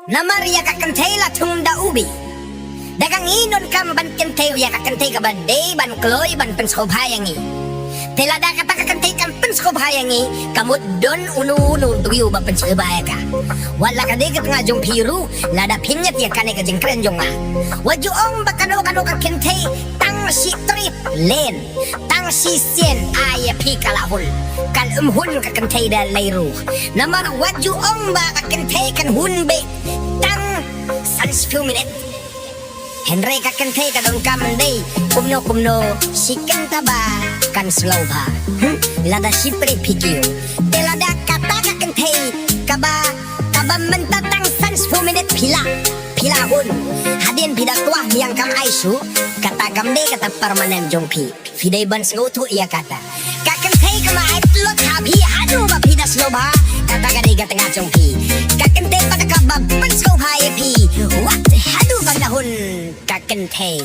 Namarya ka kynthei la tunda ubi. Dagang inon kam ban kynthei ya ka kynthei ka badai ban kloy ban penskobayangi. Telada kata ka kynthei kan penskobayangi kamut don unu tuyu ba penskobayaka. Wala ka degat nga jong piru lada pinyat ya kane ka jeng krenjong nga. Waju ong bakano ka kynthei tang si trip len tang si sien aya pikalahul. Kan hun ka kynthei da leiru. Namar waju ong ba ka kynthei kan hunbe tang sans few minute. Henry ka kynthei ka don kamandei kumno sikan taba kan slow ba. Lada sipri pikir. Telada kata ka kynthei kaba mentatang sans few minute pila hun. Hadin pidak tuah yang kam aisu kata kamde kata permanen jongpi. Fidei ban sengutu ia kata. Ka kynthei kama aitlot habi adu ba pidas loba kata kadai ka tengah jongpi. Ka kynthei pada kaba pensko hai pi. What hadu bagahun ka kynthei.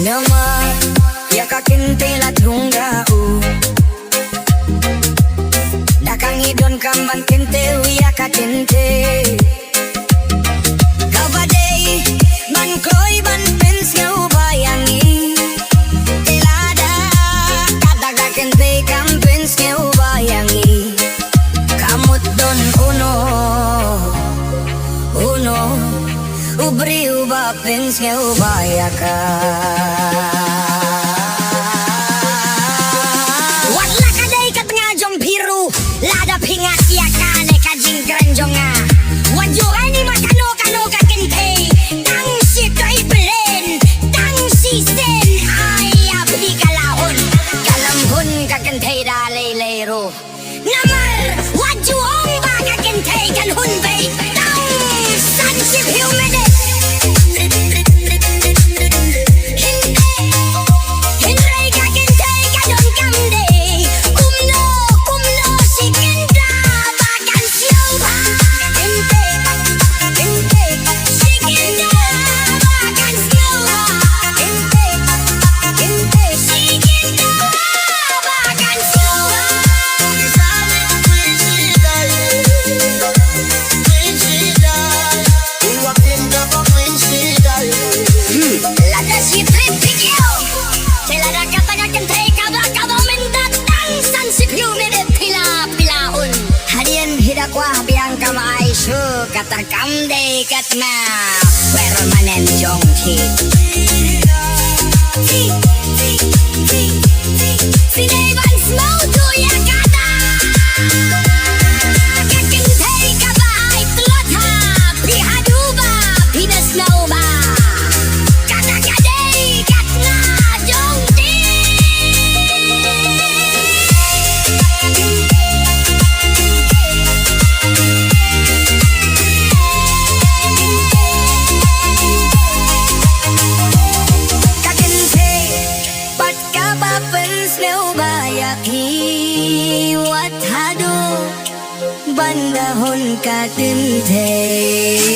Nama ya ka kynthei la tungga u. Dakang idon kamban kynthei ya ka kynthei. Kabadai ban kloy ban pens ngau bayangi. Telada kata ka kynthei kam pens ngau bayangi. Kamut don uno ubri uba pens ngau bayaka. Wala kadai ka tengah jong biru lada pingat ya kane ka jing granjonga. Waju ani makano ka kynthei tang si triplen tang si sen aya pikalahun. Kalam hun ka kynthei da leiru. Namar waju ong ba ka kynthei kan hun be tang san si few minute. Kata kamde katna permanen jongki. Fidei ban smau tu ya kata. Ka kynthei ka ba aitlot ha pihadu ba pidas nau ba. Kata kadei katna jongki. Wat hadu bandahon ka kynthei.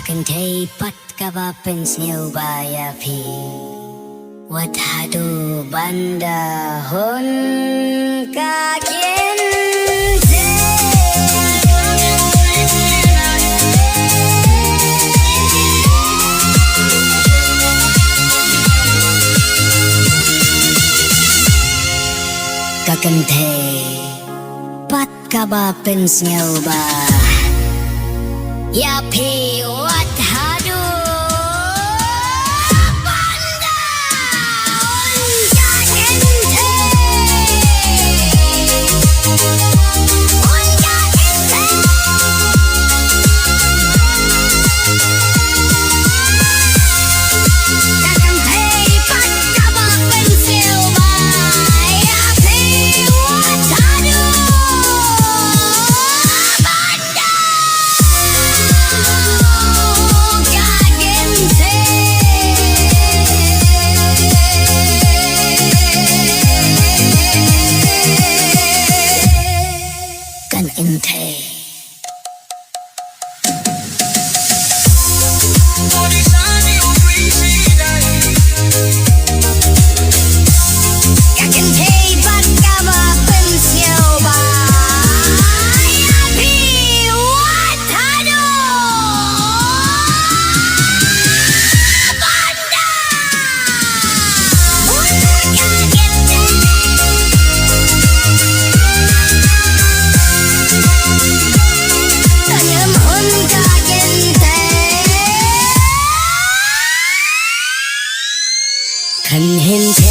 Kynthei pat kaba pens ngau baya pi. Wat hadu banda hon ka kynthei. Ka kynthei Pat ka ba pensnya ba? Ya pi wat hadu. Kynthei. Kan hente